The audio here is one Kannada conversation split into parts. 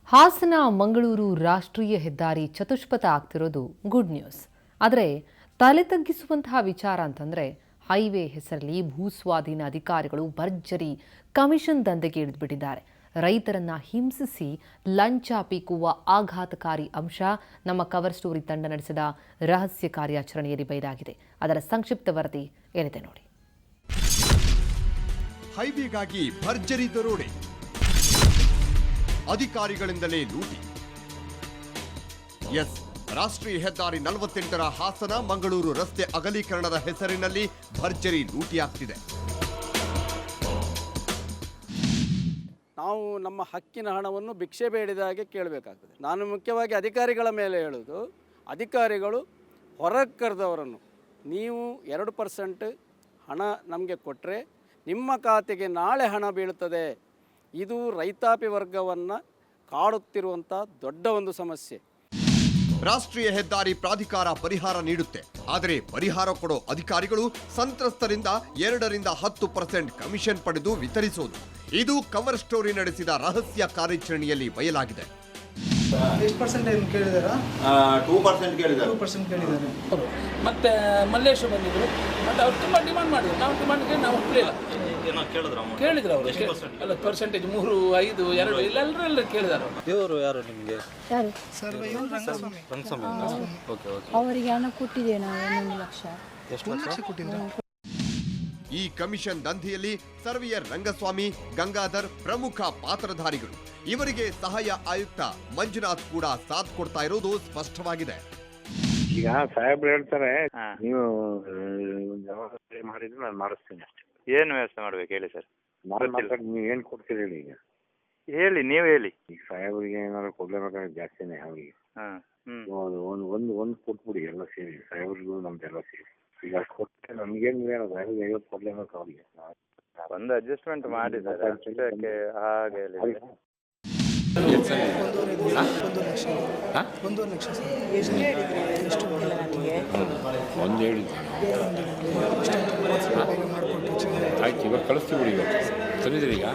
ಹಾಸನ ಮಂಗಳೂರು ರಾಷ್ಟ್ರೀಯ ಹೆದ್ದಾರಿ ಚತುಷ್ಪಥ ಆಗ್ತಿರೋದು ಗುಡ್ ನ್ಯೂಸ್. ಆದರೆ ತಲೆ ತಗ್ಗಿಸುವಂತಹ ವಿಚಾರ ಅಂತಂದ್ರೆ ಹೈವೇ ಹೆಸರಲ್ಲಿ ಭೂಸ್ವಾಧೀನ ಅಧಿಕಾರಿಗಳು ಭರ್ಜರಿ ಕಮಿಷನ್ ದಂಧೆಗೆ ಇಳಿದುಬಿಟ್ಟಿದ್ದಾರೆ. ರೈತರನ್ನ ಹಿಂಸಿಸಿ ಲಂಚ ಪೀಕುವ ಆಘಾತಕಾರಿ ಅಂಶ ನಮ್ಮ ಕವರ್ ಸ್ಟೋರಿ ತಂಡ ನಡೆಸಿದ ರಹಸ್ಯ ಕಾರ್ಯಾಚರಣೆಯಲ್ಲಿ ಬಯಲಾಗಿದೆ. ಅದರ ಸಂಕ್ಷಿಪ್ತ ವರದಿ ಏನಿದೆ ನೋಡಿ. ಹೈವೇಗಾಗಿ ಭರ್ಜರಿ ದರೋಡೆ, ಅಧಿಕಾರಿಗಳಿಂದಲೇ ಲೂಟಿ. ಎಸ್, ರಾಷ್ಟ್ರೀಯ ಹೆದ್ದಾರಿ 48ರ ಹಾಸನ ಮಂಗಳೂರು ರಸ್ತೆ ಅಗಲೀಕರಣದ ಹೆಸರಿನಲ್ಲಿ ಭರ್ಜರಿ ಲೂಟಿಯಾಗ್ತಿದೆ. ನಾವು ನಮ್ಮ ಹಕ್ಕಿನ ಹಣವನ್ನು ಭಿಕ್ಷೆ ಬೇಡಿದ ಹಾಗೆ ಕೇಳಬೇಕಾಗ್ತದೆ. ನಾನು ಮುಖ್ಯವಾಗಿ ಅಧಿಕಾರಿಗಳ ಮೇಲೆ ಹೇಳೋದು, ಅಧಿಕಾರಿಗಳು ಹೊರಗೆ ಕರೆದವರನ್ನು ನೀವು 2% ಹಣ ನಮಗೆ ಕೊಟ್ಟರೆ ನಿಮ್ಮ ಖಾತೆಗೆ ನಾಳೆ ಹಣ ಬೀಳುತ್ತದೆ. ಇದು ರೈತಾಪಿ ವರ್ಗವನ್ನು ಕಾಡುತ್ತಿರುವಂಥ ದೊಡ್ಡ ಒಂದು ಸಮಸ್ಯೆ. ರಾಷ್ಟ್ರೀಯ ಹೆದ್ದಾರಿ ಪ್ರಾಧಿಕಾರ ಪರಿಹಾರ ನೀಡುತ್ತೆ, ಆದರೆ ಪರಿಹಾರ ಕೊಡೋ ಅಧಿಕಾರಿಗಳು ಸಂತ್ರಸ್ತರಿಂದ 2ರಿಂದ 10% ಕಮಿಷನ್ ಪಡೆದು ವಿತರಿಸೋದು. ಇದು ಕವರ್ ಸ್ಟೋರಿ ನಡೆಸಿದ ರಹಸ್ಯ ಕಾರ್ಯಾಚರಣೆಯಲ್ಲಿ ಬಯಲಾಗಿದೆ. ಎಷ್ಟು ಪರ್ಸೆಂಟ್ ಕೇಳಿದಾರಾ? 2% ಕೇಳಿದ್ದಾರೆ. 2% ಕೇಳಿದ್ದಾರೆ. ಮತ್ತೆ ಮಲ್ಲೇಶ್ ಬಂದಿದ್ರು, ಮತ್ತೆ ಅವ್ರು ತುಂಬ ಡಿಮಾಂಡ್ ಮಾಡಿದ್ರು. ನಾವು ಡಿಮಾಂಡ್ಗೆ ನಾವು ಒಪ್ಪಲಿಲ್ಲ. ಕೇಳಿದ್ರು ಅವರು ಅಲ್ಲ, ಪರ್ಸೆಂಟೇಜ್ 3, 5, 2 ಎಲ್ಲರೂ ಕೇಳಿದಾರೆ. ದೇವರು ಯಾರು ನಿಮಗೆ? ಅವರಿಗೆ ಹಣ ಕೊಟ್ಟಿದ್ದೇವೆ ನಾವು 1 ಲಕ್ಷ. ಎಷ್ಟು ಲಕ್ಷ ಕೊಟ್ಟಿದ್ದೀರಾ? ಈ ಕಮಿಷನ್ ದಂಧೆಯಲ್ಲಿ ಸರ್ವೇಯರ್ ರಂಗಸ್ವಾಮಿ, ಗಂಗಾಧರ್ ಪ್ರಮುಖ ಪಾತ್ರಧಾರಿಗಳು. ಇವರಿಗೆ ಸಹಾಯ ಆಯುಕ್ತ ಮಂಜುನಾಥ್ ಕೂಡ ಸಾಥ್ ಕೊಡ್ತಾ ಇರೋದು ಸ್ಪಷ್ಟವಾಗಿದೆ. ಈಗ ಸಾಹೇಬ್ರು ಹೇಳ್ತಾರೆ, ನೀವು ಜವಾಬ್ದಾರಿ ಮಾಡಿದ್ರೆ ನಾನು ಮಾಡಿಸ್ತೀನಿ ಅಷ್ಟೇ. ಏನು ವ್ಯವಸ್ಥೆ ಮಾಡ್ಬೇಕು ಹೇಳಿ ಸರ್? ನೀವು ಏನ್ ಕೊಡ್ತೀರಿ ಹೇಳಿ? ಈಗ ಹೇಳಿ, ನೀವು ಹೇಳಿ. ಈಗ ಸಾಹೇಬ್ರಿಗೆ ಏನಾದ್ರು ಕೊಡ್ಲೇಬೇಕಾದ್ರೆ ಜಾಸ್ತಿನೇ ಅವ್ರಿಗೆ. ಒಂದು ಕೊಟ್ಬಿಡಿ, ಎಲ್ಲ ಸೇರಿ ಸಾಹೇಬ್ರಿಗೂ ನಮ್ದೆಲ್ಲ ಸೇರಿ. ಈಗ ಅಷ್ಟು ಕೊಟ್ಟರೆ ನಮ್ಗೇನು ಸಾಹೇಬ್ರಿಗೆ 50 ಕೊಡ್ಲೇಬೇಕು ಅವ್ರಿಗೆ. ಒಂದು ಅಡ್ಜಸ್ಟ್ಮೆಂಟ್ ಮಾಡಿದ್ದಾರೆ ಅಷ್ಟಕ್ಕೆ, ಹಾಗೆ ಹೇಳಿ. 1.5 ಲಕ್ಷ. 1.5 ಲಕ್ಷ ಎಷ್ಟು ಆಯ್ತು, ಇವಾಗ ಕಳಿಸ್ತೀವಿ. ಈಗ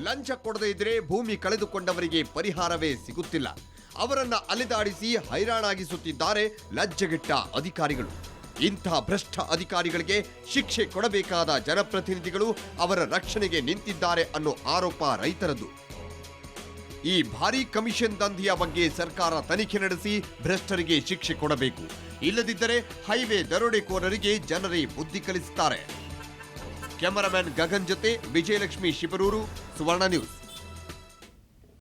ಲಂಚ ಕೊಡದೇ ಇದ್ರೆ ಭೂಮಿ ಕಳೆದುಕೊಂಡವರಿಗೆ ಪರಿಹಾರವೇ ಸಿಗುತ್ತಿಲ್ಲ. ಅವರನ್ನ ಅಲೆದಾಡಿಸಿ ಹೈರಾಣಾಗಿಸುತ್ತಿದ್ದಾರೆ ಲಜ್ಜೆಗೆಟ್ಟ ಅಧಿಕಾರಿಗಳು. ಇಂಥ ಭ್ರಷ್ಟ ಅಧಿಕಾರಿಗಳಿಗೆ ಶಿಕ್ಷೆ ಕೊಡಬೇಕಾದ ಜನಪ್ರತಿನಿಧಿಗಳು ಅವರ ರಕ್ಷಣೆಗೆ ನಿಂತಿದ್ದಾರೆ ಅನ್ನೋ ಆರೋಪ ರೈತರದ್ದು. ಈ ಭಾರೀ ಕಮಿಷನ್ ದಂಧೆಯ ಬಗ್ಗೆ ಸರ್ಕಾರ ತನಿಖೆ ನಡೆಸಿ ಭ್ರಷ್ಟರಿಗೆ ಶಿಕ್ಷೆ ಕೊಡಬೇಕು. ಇಲ್ಲದಿದ್ದರೆ ಹೈವೇ ದರೋಡೆಕೋರರಿಗೆ ಜನರೇ ಬುದ್ಧಿ ಕಲಿಸುತ್ತಾರೆ. ಕ್ಯಾಮರಾಮನ್ ಗಗನ್ ಜೊತೆ ವಿಜಯಲಕ್ಷ್ಮಿ ಶಿಬರೂರು, ಸುವರ್ಣ ನ್ಯೂಸ್.